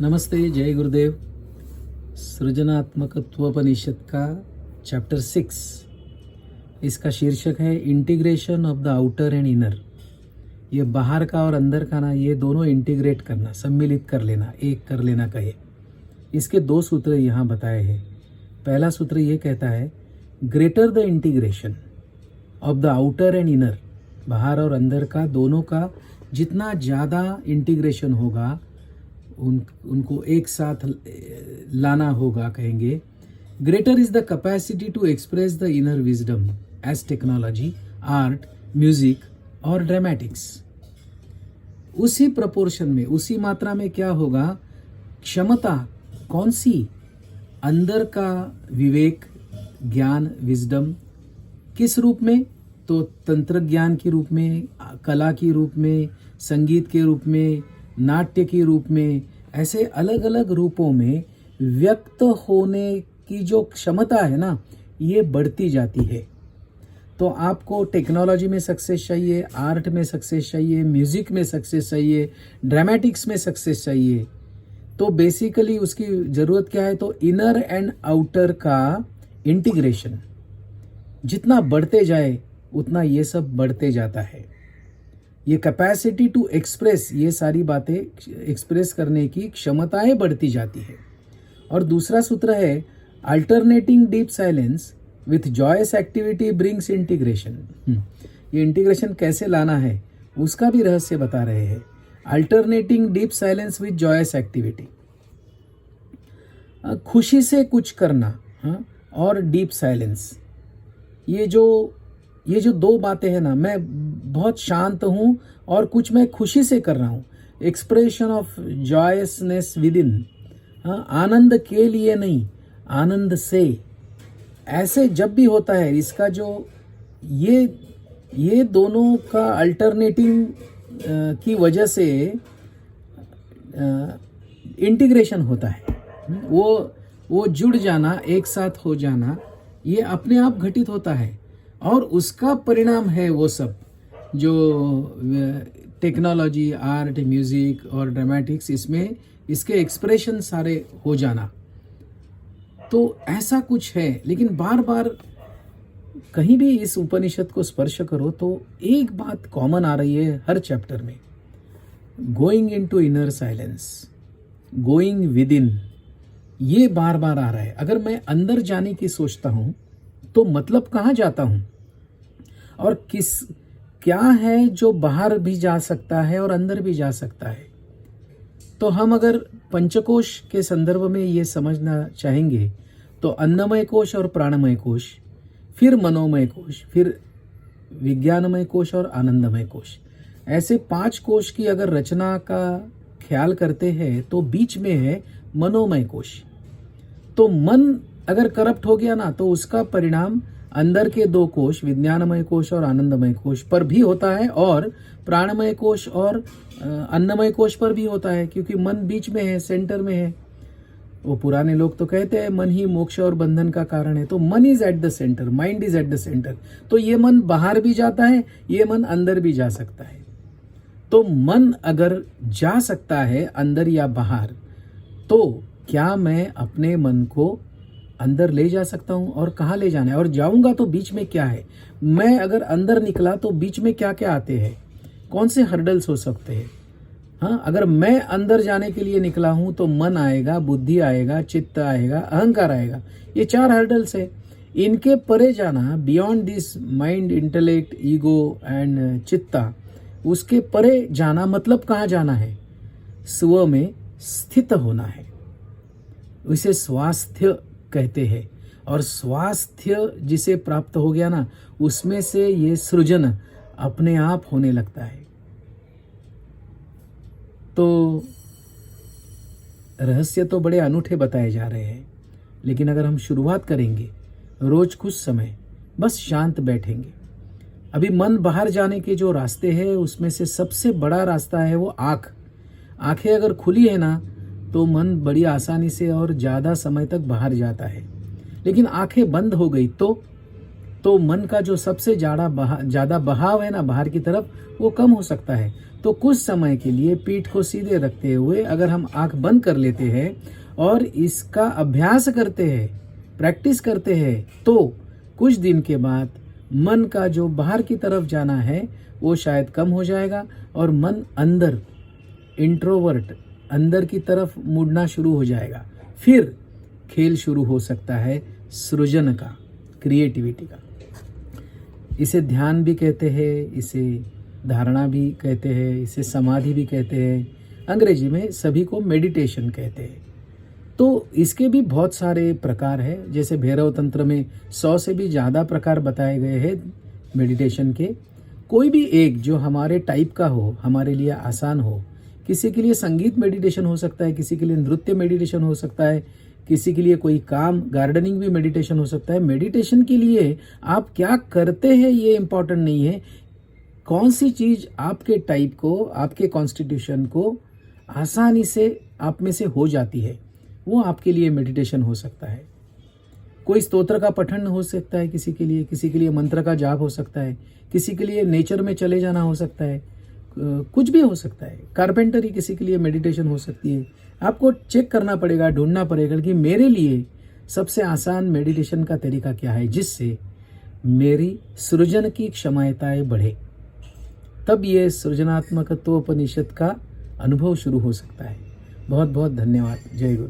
नमस्ते, जय गुरुदेव। सृजनात्मकत्वोपनिषद का चैप्टर 6, इसका शीर्षक है integration of the outer and inner. ये बाहर का और अंदर का ना, ये दोनों इंटीग्रेट करना, सम्मिलित कर लेना, एक कर लेना कहे। इसके दो सूत्र यहाँ बताए हैं। पहला सूत्र ये कहता है greater the integration of the outer and inner, बाहर और अंदर का दोनों का जितना ज़्यादा इंटीग्रेशन होगा, उनको एक साथ लाना होगा, कहेंगे greater is the capacity to express the inner wisdom as technology, art, music और ड्रामेटिक्स। उसी प्रपोर्शन में, उसी मात्रा में क्या होगा, क्षमता कौन सी, अंदर का विवेक, ज्ञान, विजडम किस रूप में, तो तंत्र ज्ञान के रूप में, कला के रूप में, संगीत के रूप में, नाट्य के रूप में, ऐसे अलग अलग रूपों में व्यक्त होने की जो क्षमता है ना, ये बढ़ती जाती है। तो आपको टेक्नोलॉजी में सक्सेस चाहिए, आर्ट में सक्सेस चाहिए, म्यूजिक में सक्सेस चाहिए, ड्रामेटिक्स में सक्सेस चाहिए, तो बेसिकली उसकी ज़रूरत क्या है, तो इनर एंड आउटर का इंटीग्रेशन जितना बढ़ते जाए उतना ये सब बढ़ते जाता है। ये कैपेसिटी टू एक्सप्रेस, ये सारी बातें एक्सप्रेस करने की क्षमताएं बढ़ती जाती है। और दूसरा सूत्र है alternating deep silence with joyous activity brings integration. ये इंटीग्रेशन कैसे लाना है उसका भी रहस्य बता रहे हैं। Alternating deep silence with joyous activity, खुशी से कुछ करना, और डीप साइलेंस, ये जो दो बातें हैं ना, मैं बहुत शांत हूँ और कुछ मैं खुशी से कर रहा हूँ, एक्सप्रेशन ऑफ जॉयसनेस विद इन, आनंद के लिए नहीं, आनंद से, ऐसे जब भी होता है, इसका जो ये दोनों का अल्टरनेटिंग की वजह से इंटीग्रेशन होता है। वो जुड़ जाना, एक साथ हो जाना, ये अपने आप घटित होता है। और उसका परिणाम है वो सब जो टेक्नोलॉजी, आर्ट, म्यूजिक और ड्रामेटिक्स, इसमें इसके एक्सप्रेशन सारे हो जाना। तो ऐसा कुछ है। लेकिन बार बार कहीं भी इस उपनिषद को स्पर्श करो तो एक बात कॉमन आ रही है हर चैप्टर में, going into inner silence, going with in, ये बार बार आ रहा है। अगर मैं अंदर जाने की सोचता हूँ तो मतलब कहाँ जाता हूँ, और क्या है जो बाहर भी जा सकता है और अंदर भी जा सकता है। तो हम अगर पंचकोश के संदर्भ में ये समझना चाहेंगे तो अन्नमय कोश और प्राणमय कोश, फिर मनोमय कोश, फिर विज्ञानमय कोश और आनंदमय कोश, ऐसे 5 कोश की अगर रचना का ख्याल करते हैं तो बीच में है मनोमय कोश। तो मन अगर करप्ट हो गया ना, तो उसका परिणाम अंदर के 2 कोश, विज्ञानमय कोश और आनंदमय कोश पर भी होता है, और प्राणमय कोश और अन्नमय कोश पर भी होता है, क्योंकि मन बीच में है, सेंटर में है। वो पुराने लोग तो कहते हैं मन ही मोक्ष और बंधन का कारण है। तो मन is at the centre, mind is at the centre. तो ये मन बाहर भी जाता है, ये मन अंदर भी जा सकता है। तो मन अगर जा सकता है अंदर या बाहर, तो क्या मैं अपने मन को अंदर ले जा सकता हूँ, और कहाँ ले जाना है, और जाऊँगा तो बीच में क्या है। मैं अगर अंदर निकला तो बीच में क्या क्या आते हैं, कौन से हर्डल्स हो सकते हैं। अगर मैं अंदर जाने के लिए निकला हूँ तो मन आएगा, बुद्धि आएगा, चित्त आएगा, अहंकार आएगा, ये 4 हर्डल्स है। इनके परे जाना, beyond this mind, intellect, ego and चित्ता, उसके परे जाना मतलब कहाँ जाना है, स्व में स्थित होना है। उसे स्वास्थ्य कहते हैं। और स्वास्थ्य जिसे प्राप्त हो गया ना, उसमें से ये सृजन अपने आप होने लगता है। तो रहस्य तो बड़े अनूठे बताए जा रहे हैं, लेकिन अगर हम शुरुआत करेंगे, रोज कुछ समय बस शांत बैठेंगे। अभी मन बाहर जाने के जो रास्ते हैं, उसमें से सबसे बड़ा रास्ता है वो आँख। आँखें अगर खुली है ना, तो मन बड़ी आसानी से और ज़्यादा समय तक बाहर जाता है। लेकिन आंखें बंद हो गई तो मन का जो सबसे ज़्यादा बहाव है ना बाहर की तरफ, वो कम हो सकता है। तो कुछ समय के लिए पीठ को सीधे रखते हुए अगर हम आंख बंद कर लेते हैं और इसका अभ्यास करते हैं, प्रैक्टिस करते हैं, तो कुछ दिन के बाद मन का जो बाहर की तरफ जाना है वो शायद कम हो जाएगा और मन अंदर, इंट्रोवर्ट, अंदर की तरफ मुड़ना शुरू हो जाएगा। फिर खेल शुरू हो सकता है सृजन का, क्रिएटिविटी का। इसे ध्यान भी कहते हैं, इसे धारणा भी कहते हैं, इसे समाधि भी कहते हैं, अंग्रेजी में सभी को मेडिटेशन कहते हैं। तो इसके भी बहुत सारे प्रकार हैं, जैसे भैरव तंत्र में 100 से भी ज़्यादा प्रकार बताए गए हैं मेडिटेशन के। कोई भी एक जो हमारे टाइप का हो, हमारे लिए आसान हो। किसी के लिए संगीत मेडिटेशन हो सकता है, किसी के लिए नृत्य मेडिटेशन हो सकता है, किसी के लिए कोई काम, गार्डनिंग भी मेडिटेशन हो सकता है। मेडिटेशन के लिए आप क्या करते हैं ये इम्पोर्टेंट नहीं है, कौन सी चीज़ आपके टाइप को, आपके कॉन्स्टिट्यूशन को आसानी से आप में से हो जाती है, वो आपके लिए मेडिटेशन हो सकता है। कोई स्तोत्र का पठन हो सकता है किसी के लिए मंत्र का जाप हो सकता है, किसी के लिए नेचर में चले जाना हो सकता है, कुछ भी हो सकता है। कारपेंटरी किसी के लिए मेडिटेशन हो सकती है। आपको चेक करना पड़ेगा, ढूंढना पड़ेगा कि मेरे लिए सबसे आसान मेडिटेशन का तरीका क्या है, जिससे मेरी सृजन की क्षमताएं बढ़े। तब ये सृजनात्मकत्वोपनिषद का अनुभव शुरू हो सकता है। बहुत बहुत धन्यवाद। जय गुरु।